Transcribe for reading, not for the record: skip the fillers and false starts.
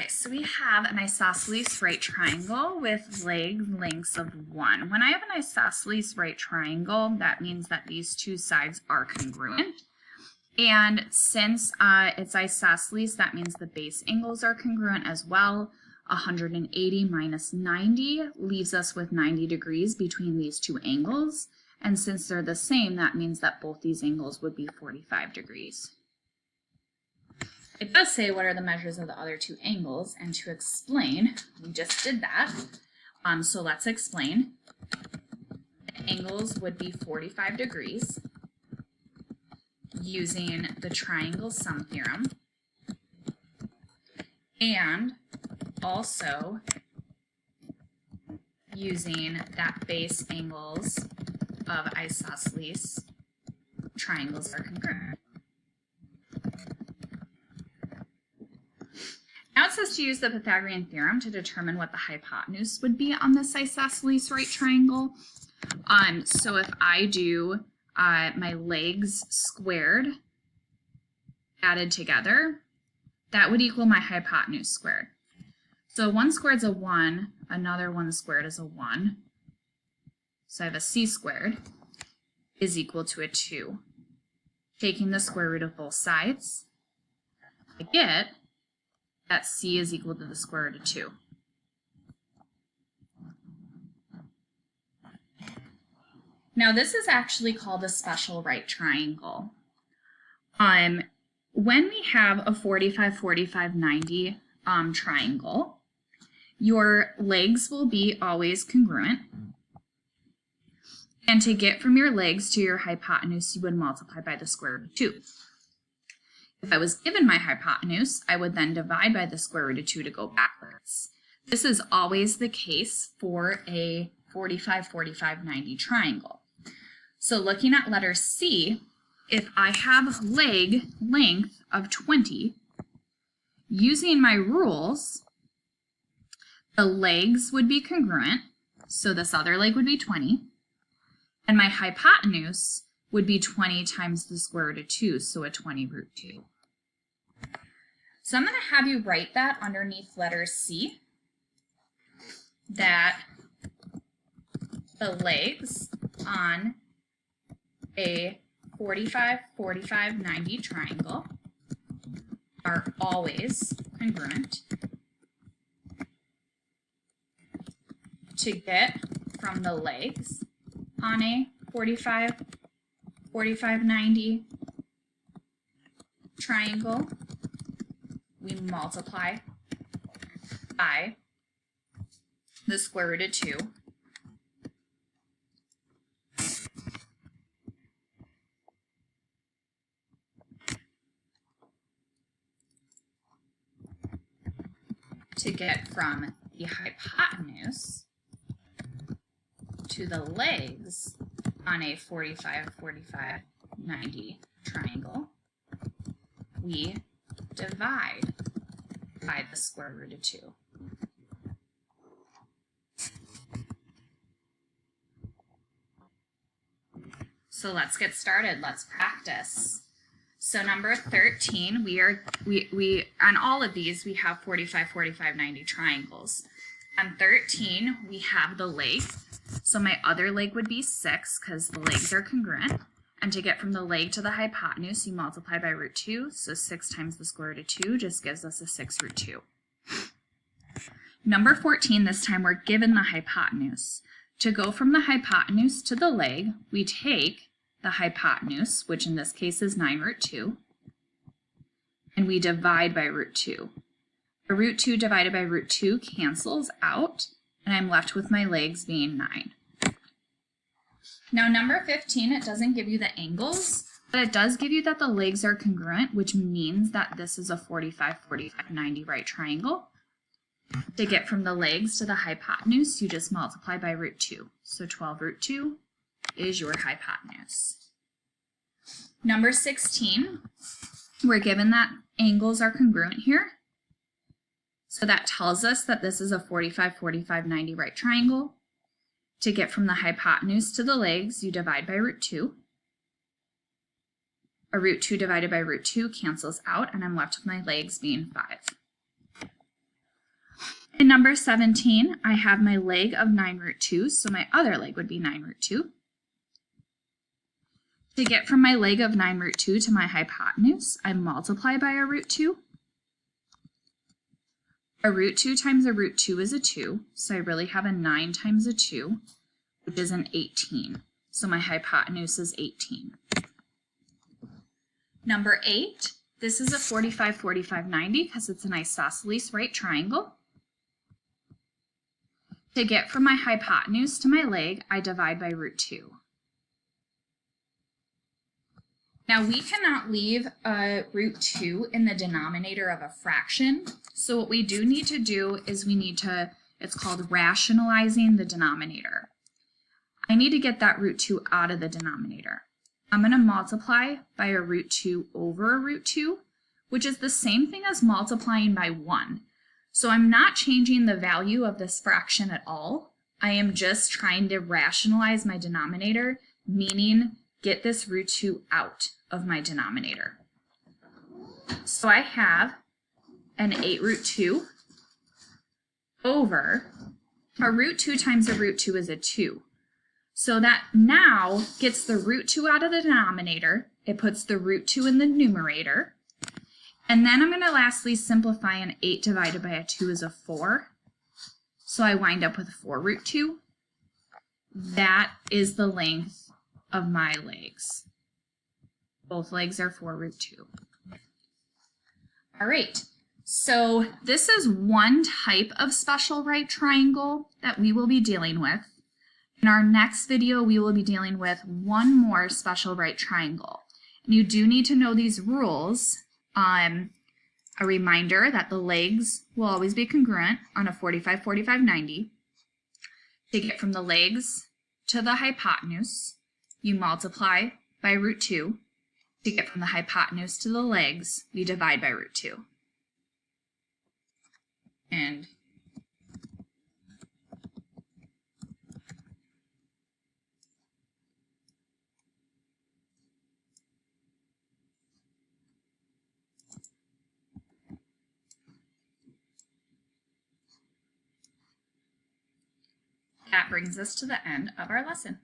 right, so we have an isosceles right triangle with lengths of 1. When I have an isosceles right triangle, that means that these two sides are congruent. And since it's isosceles, that means the base angles are congruent as well. 180 minus 90 leaves us with 90 degrees between these two angles. And since they're the same, that means that both these angles would be 45 degrees. It does say what are the measures of the other two angles, and to explain, we just did that. So let's explain. The angles would be 45 degrees using the triangle sum theorem, and also using that base angles of isosceles triangles are congruent. Now it says to use the Pythagorean theorem to determine what the hypotenuse would be on this isosceles right triangle. So if I do my legs squared added together, that would equal my hypotenuse squared. So 1 squared is a 1, another 1 squared is a 1. So I have a c squared is equal to a 2. Taking the square root of both sides, I get that c is equal to the square root of 2. Now this is actually called a special right triangle. When we have a 45, 45, 90 triangle, your legs will be always congruent. And to get from your legs to your hypotenuse, you would multiply by the square root of 2. If I was given my hypotenuse, I would then divide by the square root of 2 to go backwards. This is always the case for a 45, 45, 90 triangle. So looking at letter C, if I have leg length of 20, using my rules, the legs would be congruent, so this other leg would be 20, and my hypotenuse would be 20 times the square root of 2, so a 20 root 2. So I'm going to have you write that underneath letter C, that the legs on a 45, 45, 90 triangle are always congruent. To get from the legs on a 45, 45, 90 triangle, we multiply by the square root of 2. To get from the hypotenuse to the legs on a 45, 45, 90 triangle, we divide by the square root of 2. So let's get started. Let's practice. So number 13, we on all of these we have 45, 45, 90 triangles. On 13, we have the leg. So my other leg would be 6 because the legs are congruent. And to get from the leg to the hypotenuse, you multiply by root 2. So 6 times the square root of 2 just gives us a 6 root 2. Number 14, this time we're given the hypotenuse. To go from the hypotenuse to the leg, we take the hypotenuse, which in this case is 9 root 2, and we divide by root 2. A root 2 divided by root 2 cancels out, and I'm left with my legs being 9. Now number 15, it doesn't give you the angles, but it does give you that the legs are congruent, which means that this is a 45, 45, 90 right triangle. To get from the legs to the hypotenuse, you just multiply by root 2. So 12 root 2 is your hypotenuse. Number 16, we're given that angles are congruent here. So that tells us that this is a 45, 45, 90 right triangle. To get from the hypotenuse to the legs, you divide by root 2. A root 2 divided by root 2 cancels out, and I'm left with my legs being 5. In number 17, I have my leg of 9 root 2, so my other leg would be 9 root 2. To get from my leg of 9 root 2 to my hypotenuse, I multiply by a root 2. A root 2 times a root 2 is a 2, so I really have a 9 times a 2, which is an 18. So my hypotenuse is 18. Number 8, this is a 45, 45, 90 because it's an isosceles right triangle. To get from my hypotenuse to my leg, I divide by root 2. Now we cannot leave a root 2 in the denominator of a fraction, so what we do need to do is it's called rationalizing the denominator. I need to get that root 2 out of the denominator. I'm going to multiply by a root 2 over a root 2, which is the same thing as multiplying by 1. So I'm not changing the value of this fraction at all. I am just trying to rationalize my denominator, meaning get this root 2 out of my denominator. So I have an 8 root 2 over a root 2 times a root 2 is a 2. So that now gets the root 2 out of the denominator. It puts the root 2 in the numerator. And then I'm going to lastly simplify, an 8 divided by a 2 is a 4. So I wind up with 4 root 2. That is the length of my legs. Both legs are 4 root 2. All right, so this is one type of special right triangle that we will be dealing with. In our next video, we will be dealing with one more special right triangle. And you do need to know these rules. A reminder that the legs will always be congruent on a 45, 45, 90. To get from the legs to the hypotenuse, you multiply by root 2. To get from the hypotenuse to the legs, we divide by root 2. And that brings us to the end of our lesson.